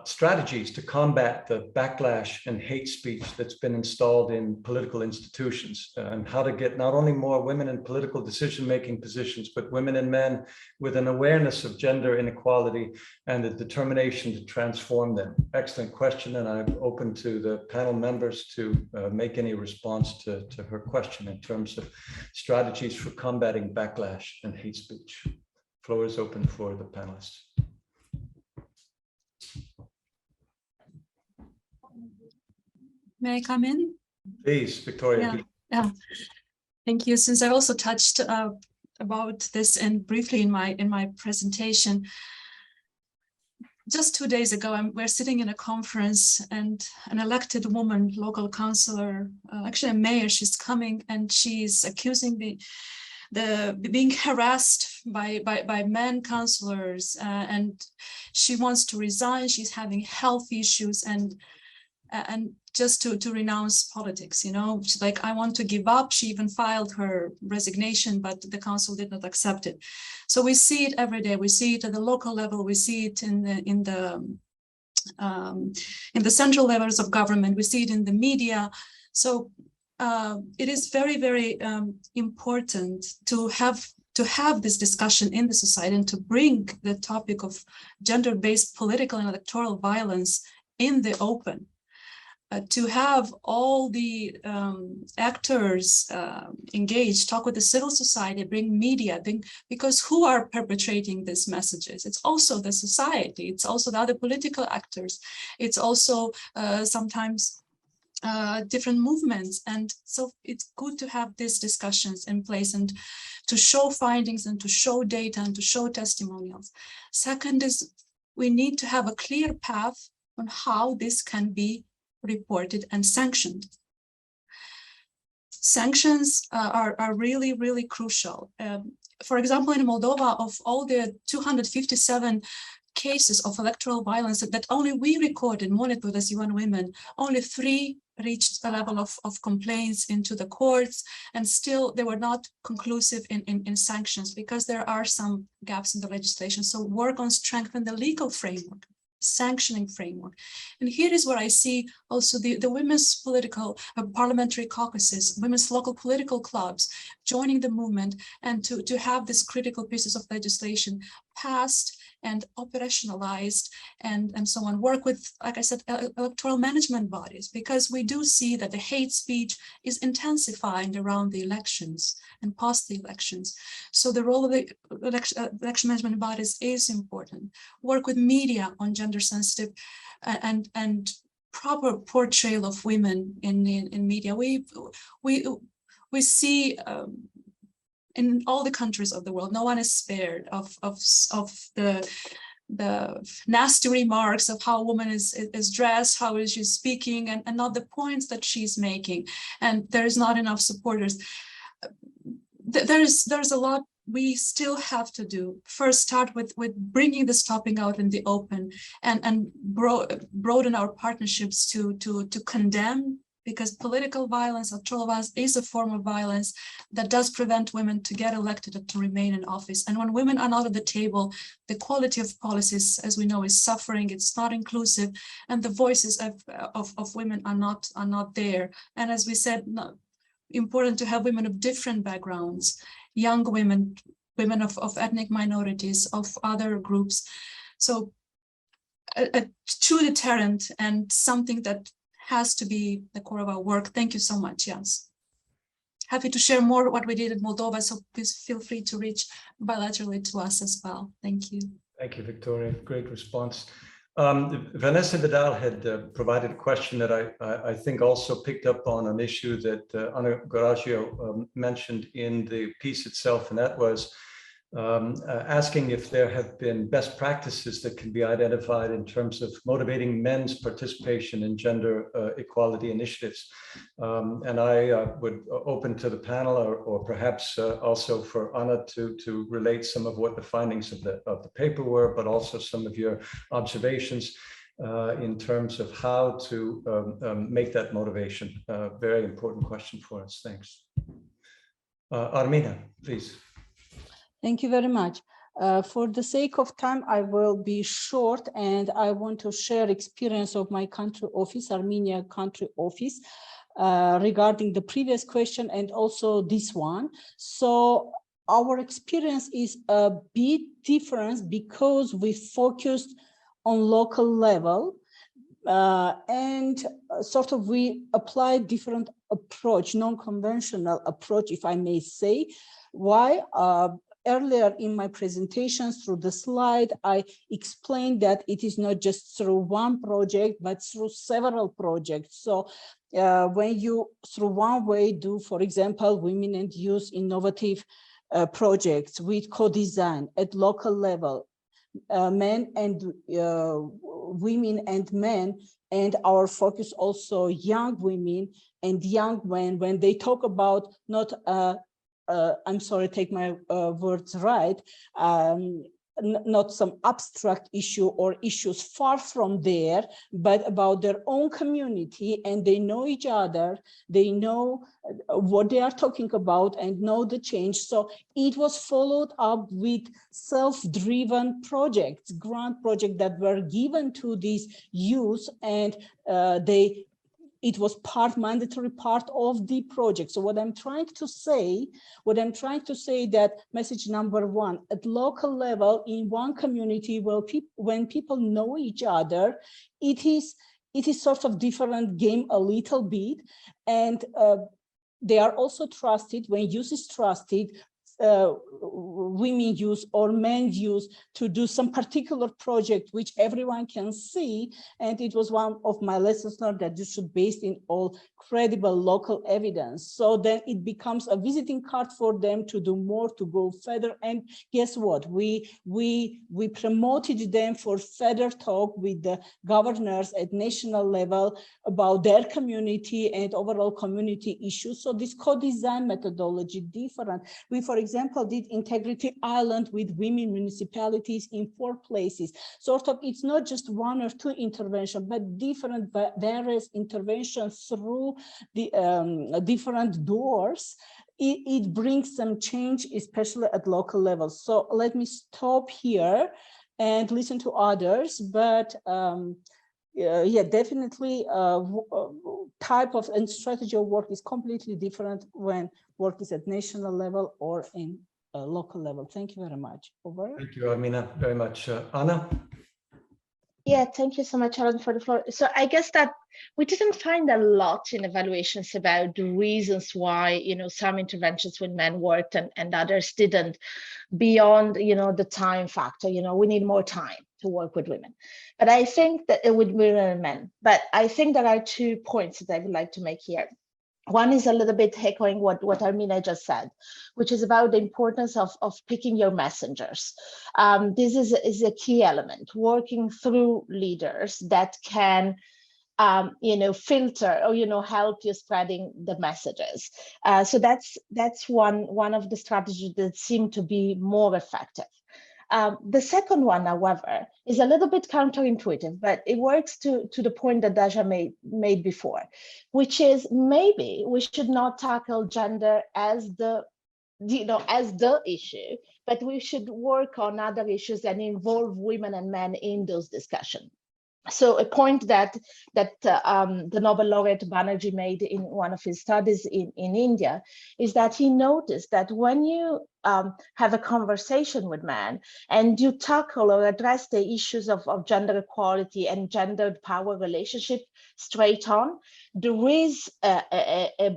strategies to combat the backlash and hate speech that's been installed in political institutions, and how to get not only more women in political decision-making positions, but women and men with an awareness of gender inequality and the determination to transform them. Excellent question, and I'm open to the panel members to make any response to her question in terms of strategies for combating backlash and hate speech. Floor is open for the panelists. May I come in? Please, Victoria. Yeah. Thank you. Since I also touched about this and briefly in my presentation, just 2 days ago, we're sitting in a conference, and an elected woman, local councillor, actually a mayor, she's coming and she's accusing being harassed by men councillors, and she wants to resign. She's having health issues and just to renounce politics, you know, she's like, I want to give up. She even filed her resignation, but the council did not accept it. So we see it every day. We see it at the local level. We see it in the central levels of government. We see it in the media. So it is very, very important to have this discussion in the society and to bring the topic of gender-based political and electoral violence in the open. To have all the actors engaged, talk with the civil society, bring media, because who are perpetrating these messages? It's also the society, it's also the other political actors, it's also sometimes different movements. And so it's good to have these discussions in place and to show findings and to show data and to show testimonials. Second is we need to have a clear path on how this can be reported and sanctioned. Sanctions are really, really crucial. For example, in Moldova, of all the 257 cases of electoral violence that only we recorded, monitored as UN Women, only 3 reached a level of complaints into the courts, and still they were not conclusive in sanctions because there are some gaps in the legislation. So work on strengthening the legal framework, sanctioning framework. And here is where I see also the women's political parliamentary caucuses, women's local political clubs joining the movement, and to have these critical pieces of legislation passed and operationalized and so on. Work with, like I said, electoral management bodies, because we do see that the hate speech is intensifying around the elections and past the elections. So the role of the election management bodies is important. Work with media on gender sensitive and proper portrayal of women in media. We see in all the countries of the world, no one is spared of the nasty remarks of how a woman is dressed, how is she speaking, and not the points that she's making. And there's not enough supporters. There's a lot we still have to do. First, start with bringing this topic out in the open and broaden our partnerships to condemn because political violence, electoral violence, is a form of violence that does prevent women to get elected and to remain in office. And when women are not at the table, the quality of policies, as we know, is suffering. It's not inclusive, and the voices of women are not there. And as we said, important to have women of different backgrounds, young women, women of ethnic minorities, of other groups. So a true deterrent and something that has to be the core of our work. Thank you so much, Jens. Happy to share more what we did in Moldova, so please feel free to reach bilaterally to us as well. Thank you. Thank you, Victoria. Great response. Vanessa Vidal had provided a question that I think also picked up on an issue that Guerraggio mentioned in the piece itself, and that was asking if there have been best practices that can be identified in terms of motivating men's participation in gender equality initiatives. And I would open to the panel, or perhaps also for Anna to relate some of what the findings of the paper were, but also some of your observations in terms of how to make that motivation. Very important question for us. Thanks. Armine, please. Thank you very much. For the sake of time, I will be short, and I want to share experience of my country office, Armenia country office, regarding the previous question and also this one. So our experience is a bit different because we focused on local level, and sort of we applied different approach, non-conventional approach, if I may say. Why? Earlier in my presentations through the slide, I explained that it is not just through one project, but through several projects. So when you, through one way, do, for example, women and youth innovative projects with co-design at local level, men and women and men, and our focus also young women and young men, when they talk about not I'm sorry, take my words right, not some abstract issue or issues far from there, but about their own community, and they know each other, they know what they are talking about and know the change. So it was followed up with self-driven projects, grant projects that were given to these youth, and it was mandatory part of the project. So what I'm trying to say that message number one, at local level in one community, when people know each other, it is sort of different game a little bit, and they are also trusted. When youth is trusted, women use or men use to do some particular project which everyone can see, and it was one of my lessons learned that you should base in all credible local evidence. So then it becomes a visiting card for them to do more, to go further. And guess what? We promoted them for further talk with the governors at national level about their community and overall community issues. So this co-design methodology different. We, for example, did Integrity Island with women municipalities in 4 places. Sort of, it's not just 1 or 2 interventions, but different various interventions through the different doors. It brings some change, especially at local level. So let me stop here and listen to others, but yeah, definitely type of and strategy of work is completely different when work is at national level or in local level. Thank you very much. Over. Thank you, Armine, very much. Anna? Yeah, thank you so much, Alan, for the floor. So I guess that we didn't find a lot in evaluations about the reasons why, you know, some interventions with men worked and others didn't, beyond, you know, the time factor. You know, we need more time to work with women, but I think that with women and men. But I think there are 2 points that I would like to make here. One is a little bit echoing what Armine just said, which is about the importance of picking your messengers. This is a key element, working through leaders that can, you know, filter or, you know, help you spreading the messages. So that's one of the strategies that seem to be more effective. The second one, however, is a little bit counterintuitive, but it works to the point that Daša made before, which is maybe we should not tackle gender as the issue, but we should work on other issues and involve women and men in those discussions. So a point that the Nobel laureate Banerjee made in one of his studies in India is that he noticed that when you have a conversation with men and you tackle or address the issues of gender equality and gendered power relationship straight on, there is a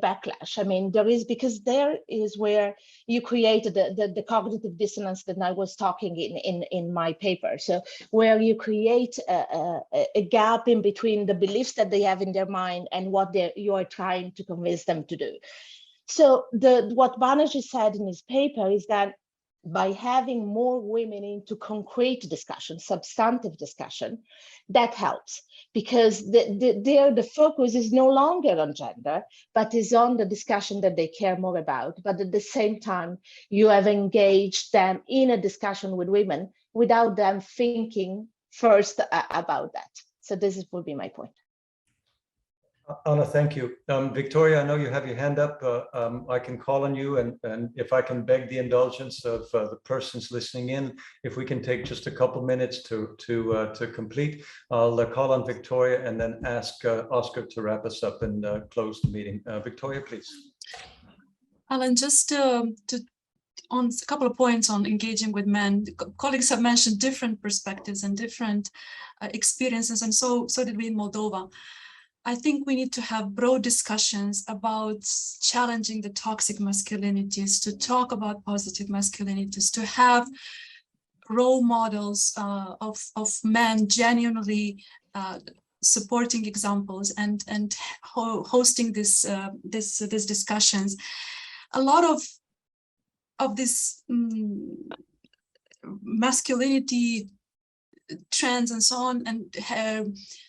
backlash. I mean, there is, because there is where you create the cognitive dissonance that I was talking in my paper. So where you create a gap in between the beliefs that they have in their mind and what you are trying to convince them to do. So what Banerjee said in his paper is that by having more women into concrete discussion, substantive discussion, that helps, because the focus is no longer on gender, but is on the discussion that they care more about. But at the same time, you have engaged them in a discussion with women without them thinking first about that. So this would be my point. Anna, thank you. Victoria, I know you have your hand up. I can call on you, and if I can beg the indulgence of the persons listening in, if we can take just a couple minutes to complete, I'll call on Victoria and then ask Oscar to wrap us up and close the meeting. Victoria, please. Alan, just on a couple of points on engaging with men. Colleagues have mentioned different perspectives and different experiences, and so did we in Moldova. I think we need to have broad discussions about challenging the toxic masculinities, to talk about positive masculinities, to have role models of men genuinely supporting examples and hosting these discussions. A lot of this masculinity trends and so on, and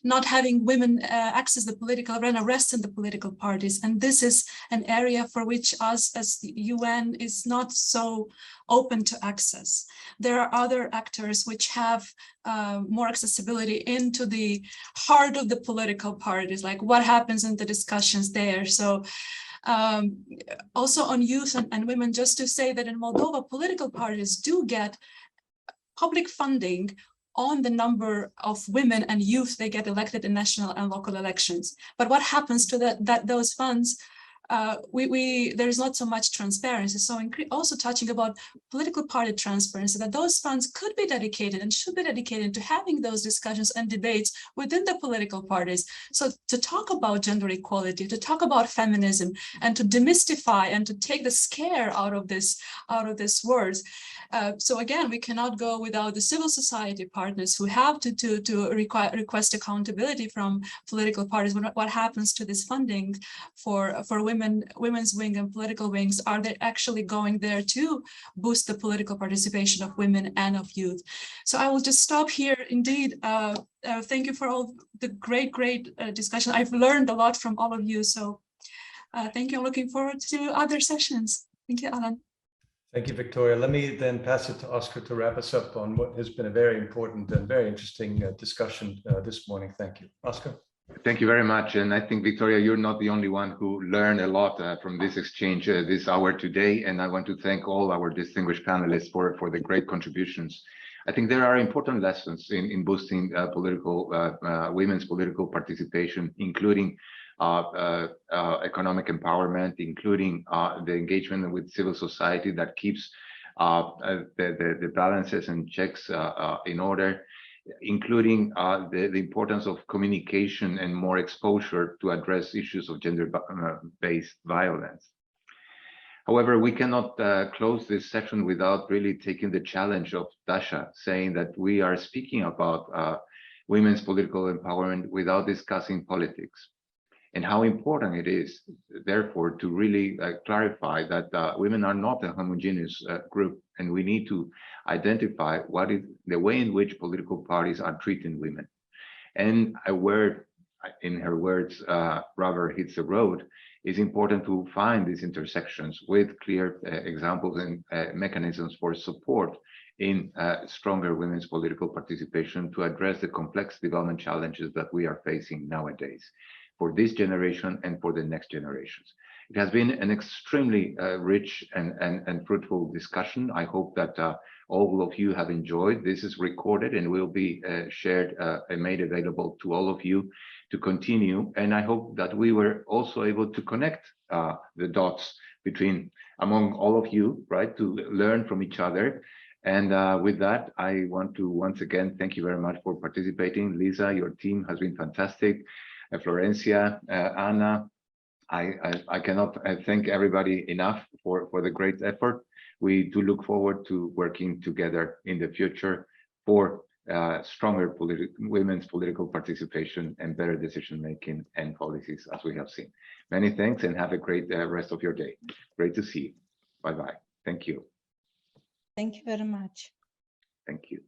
not having women access the political arena rests in the political parties. And this is an area for which us as the UN is not so open to access. There are other actors which have more accessibility into the heart of the political parties, like what happens in the discussions there. So also on youth and women, just to say that in Moldova, political parties do get public funding on the number of women and youth they get elected in national and local elections. But what happens to those funds? There's not so much transparency. So also touching about political party transparency, that those funds could be dedicated and should be dedicated to having those discussions and debates within the political parties. So to talk about gender equality, to talk about feminism, and to demystify and to take the scare out of this words. So again, we cannot go without the civil society partners who have to request accountability from political parties. What happens to this funding for women's wing and political wings? Are they actually going there to boost the political participation of women and of youth? So I will just stop here. Indeed, thank you for all the great discussion. I've learned a lot from all of you. So thank you. I'm looking forward to other sessions. Thank you, Alan. Thank you, Victoria. Let me then pass it to Oscar to wrap us up on what has been a very important and very interesting discussion this morning. Thank you. Oscar. Thank you very much. And I think, Victoria, you're not the only one who learned a lot from this exchange this hour today. And I want to thank all our distinguished panelists for the great contributions. I think there are important lessons in boosting women's political participation, including economic empowerment, including the engagement with civil society that keeps the balances and checks in order, including the importance of communication and more exposure to address issues of gender-based violence. However, we cannot close this session without really taking the challenge of Daša, saying that we are speaking about women's political empowerment without discussing politics, and how important it is, therefore, to really clarify that women are not a homogeneous group, and we need to identify what is the way in which political parties are treating women. And a word, in her words, rubber hits the road, is important to find these intersections with clear examples and mechanisms for support in stronger women's political participation to address the complex development challenges that we are facing nowadays for this generation and for the next generations. It has been an extremely rich and fruitful discussion. I hope that all of you have enjoyed. This is recorded and will be shared and made available to all of you to continue. And I hope that we were also able to connect the dots among all of you, right, to learn from each other. And with that, I want to once again thank you very much for participating. Lisa, your team has been fantastic. Florencia, Anna, I cannot thank everybody enough for the great effort. We do look forward to working together in the future for stronger women's political participation and better decision making and policies, as we have seen. Many thanks and have a great rest of your day. Great to see you. Bye-bye. Thank you. Thank you very much. Thank you.